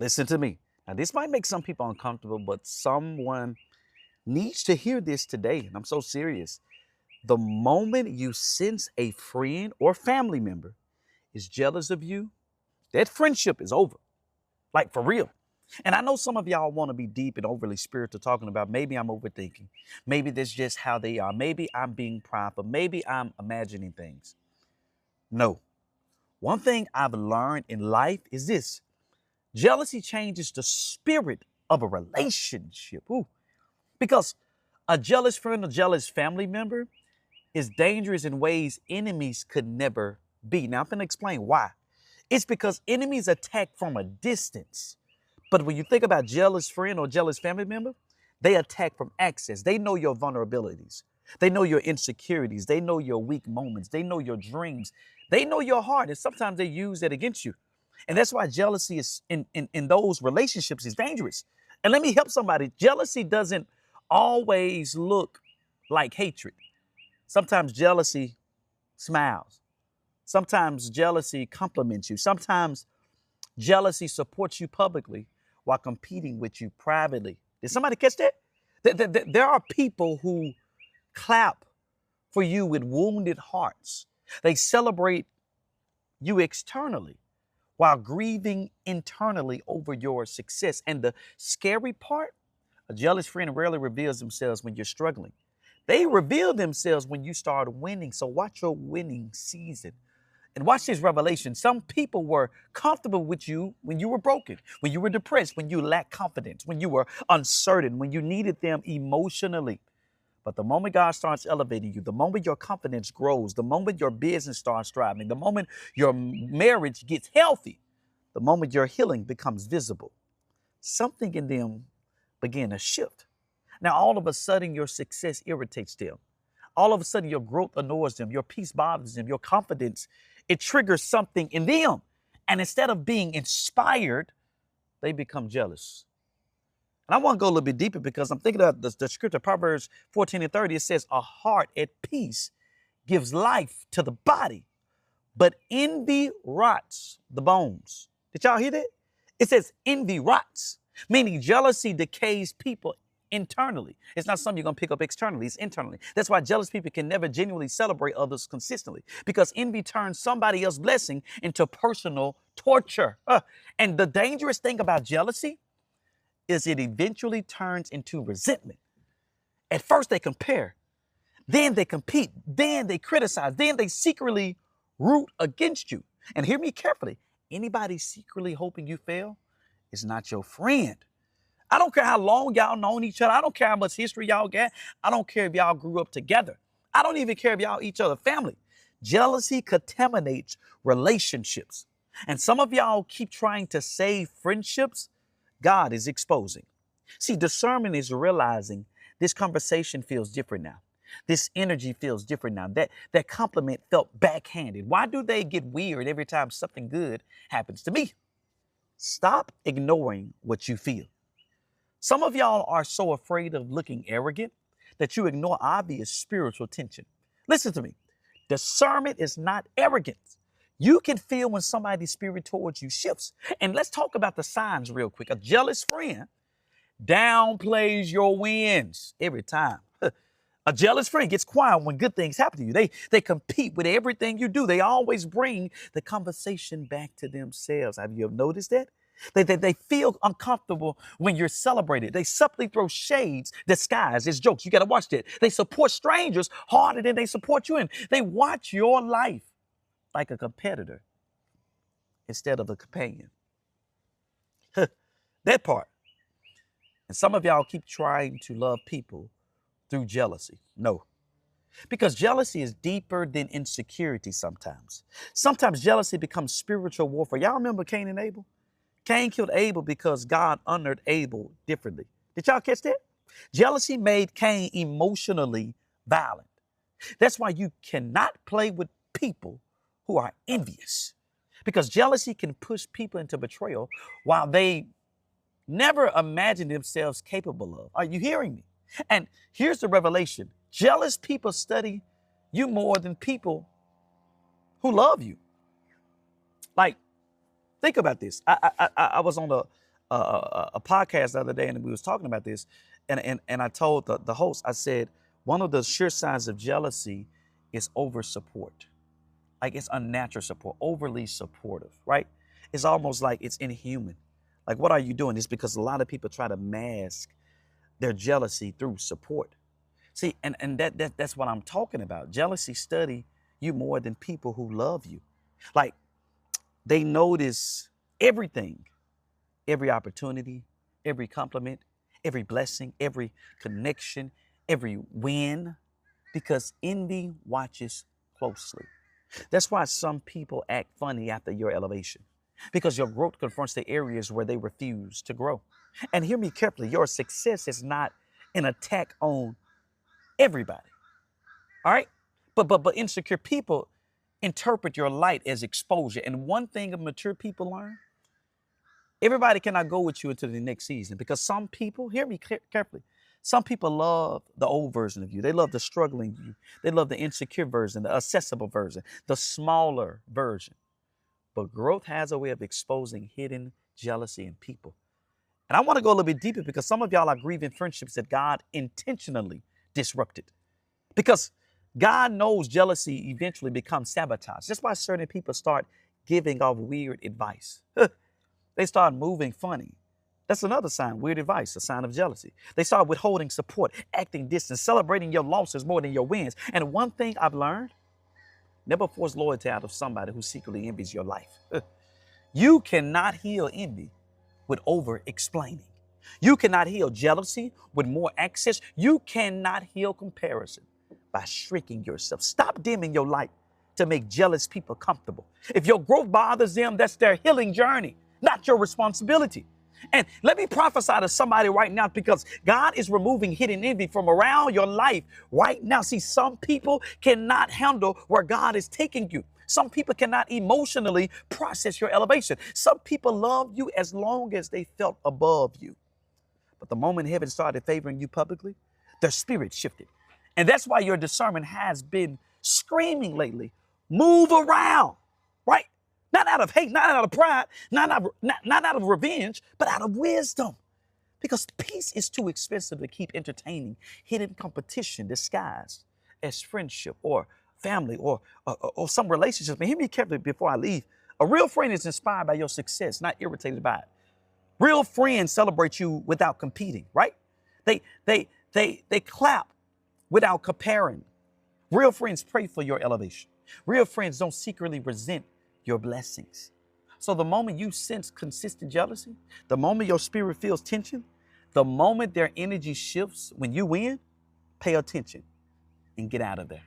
Listen to me. Now, this might make some people uncomfortable, but someone needs to hear this today. And I'm so serious. The moment you sense a friend or family member is jealous of you, that friendship is over. Like for real. And I know some of y'all want to be deep and overly spiritual, talking about maybe I'm overthinking. Maybe that's just how they are. Maybe I'm being prideful. Maybe I'm imagining things. No. One thing I've learned in life is this: jealousy changes the spirit of a relationship. Ooh. Because a jealous friend or jealous family member is dangerous in ways enemies could never be. Now, I'm going to explain why. It's because enemies attack from a distance. But when you think about jealous friend or jealous family member, they attack from access. They know your vulnerabilities. They know your insecurities. They know your weak moments. They know your dreams. They know your heart. And sometimes they use that against you. And that's why jealousy is in those relationships is dangerous. And let me help somebody. Jealousy doesn't always look like hatred. Sometimes jealousy smiles. Sometimes jealousy compliments you. Sometimes jealousy supports you publicly while competing with you privately. Did somebody catch that? There are people who clap for you with wounded hearts. They celebrate you externally while grieving internally over your success. And the scary part, a jealous friend rarely reveals themselves when you're struggling. They reveal themselves when you start winning. So watch your winning season. And watch this revelation. Some people were comfortable with you when you were broken, when you were depressed, when you lacked confidence, when you were uncertain, when you needed them emotionally. But the moment God starts elevating you, the moment your confidence grows, the moment your business starts thriving, the moment your marriage gets healthy, the moment your healing becomes visible, something in them began to shift. Now, all of a sudden, your success irritates them. All of a sudden, your growth annoys them. Your peace bothers them. Your confidence, it triggers something in them. And instead of being inspired, they become jealous. And I want to go a little bit deeper because I'm thinking of the scripture, Proverbs 14:30. It says, a heart at peace gives life to the body, but envy rots the bones. Did y'all hear that? It says envy rots, meaning jealousy decays people internally. It's not something you're going to pick up externally. It's internally. That's why jealous people can never genuinely celebrate others consistently, because envy turns somebody else's blessing into personal torture. And the dangerous thing about jealousy is it eventually turns into resentment. At first they compare, then they compete, then they criticize, then they secretly root against you. And hear me carefully. Anybody secretly hoping you fail is not your friend. I don't care how long y'all known each other. I don't care how much history y'all got. I don't care if y'all grew up together. I don't even care if y'all each other family. Jealousy contaminates relationships. And some of y'all keep trying to save friendships God is exposing. See, discernment is realizing this conversation feels different now. This energy feels different now. That compliment felt backhanded. Why do they get weird every time something good happens to me? Stop ignoring what you feel. Some of y'all are so afraid of looking arrogant that you ignore obvious spiritual tension. Listen to me. Discernment is not arrogance. You can feel when somebody's spirit towards you shifts. And let's talk about the signs real quick. A jealous friend downplays your wins every time. A jealous friend gets quiet when good things happen to you. They compete with everything you do. They always bring the conversation back to themselves. Have you ever noticed that? They feel uncomfortable when you're celebrated. They subtly throw shades disguised as jokes. You got to watch that. They support strangers harder than they support you, and they watch your life like a competitor instead of a companion. That part. And some of y'all keep trying to love people through jealousy. No, because jealousy is deeper than insecurity sometimes. Sometimes jealousy becomes spiritual warfare. Y'all remember Cain and Abel? Cain killed Abel because God honored Abel differently. Did y'all catch that? Jealousy made Cain emotionally violent. That's why you cannot play with people who are envious, because jealousy can push people into betrayal while they never imagined themselves capable of. Are you hearing me? And here's the revelation. Jealous people study you more than people who love you. Like, think about this. I was on a podcast the other day, and we was talking about this, and I told the host, I said, one of the sure signs of jealousy is over support. Like it's unnatural support, overly supportive, right? It's almost like it's inhuman. Like, what are you doing? It's because a lot of people try to mask their jealousy through support. See, and that's what I'm talking about. Jealousy study you more than people who love you. Like, they notice everything, every opportunity, every compliment, every blessing, every connection, every win, because envy watches closely. That's why some people act funny after your elevation, because your growth confronts the areas where they refuse to grow. And hear me carefully, your success is not an attack on everybody. All right? But insecure people interpret your light as exposure. And one thing mature people learn, everybody cannot go with you into the next season, because some people, hear me carefully, some people love the old version of you. They love the struggling you. They love the insecure version, the accessible version, the smaller version. But growth has a way of exposing hidden jealousy in people. And I want to go a little bit deeper, because some of y'all are grieving friendships that God intentionally disrupted. Because God knows jealousy eventually becomes sabotage. That's why certain people start giving off weird advice. They start moving funny. That's another sign, weird advice, a sign of jealousy. They start withholding support, acting distant, celebrating your losses more than your wins. And one thing I've learned, never force loyalty out of somebody who secretly envies your life. You cannot heal envy with over explaining. You cannot heal jealousy with more access. You cannot heal comparison by shrinking yourself. Stop dimming your light to make jealous people comfortable. If your growth bothers them, that's their healing journey, not your responsibility. And let me prophesy to somebody right now, because God is removing hidden envy from around your life right now. See, some people cannot handle where God is taking you. Some people cannot emotionally process your elevation. Some people love you as long as they felt above you. But the moment heaven started favoring you publicly, their spirit shifted. And that's why your discernment has been screaming lately. Move around, right? Not out of hate, not out of pride, not out of revenge, but out of wisdom. Because peace is too expensive to keep entertaining hidden competition disguised as friendship or family or some relationships. But hear me carefully before I leave. A real friend is inspired by your success, not irritated by it. Real friends celebrate you without competing, right? They clap without comparing. Real friends pray for your elevation. Real friends don't secretly resent your blessings. So the moment you sense consistent jealousy, the moment your spirit feels tension, the moment their energy shifts when you win, pay attention and get out of there.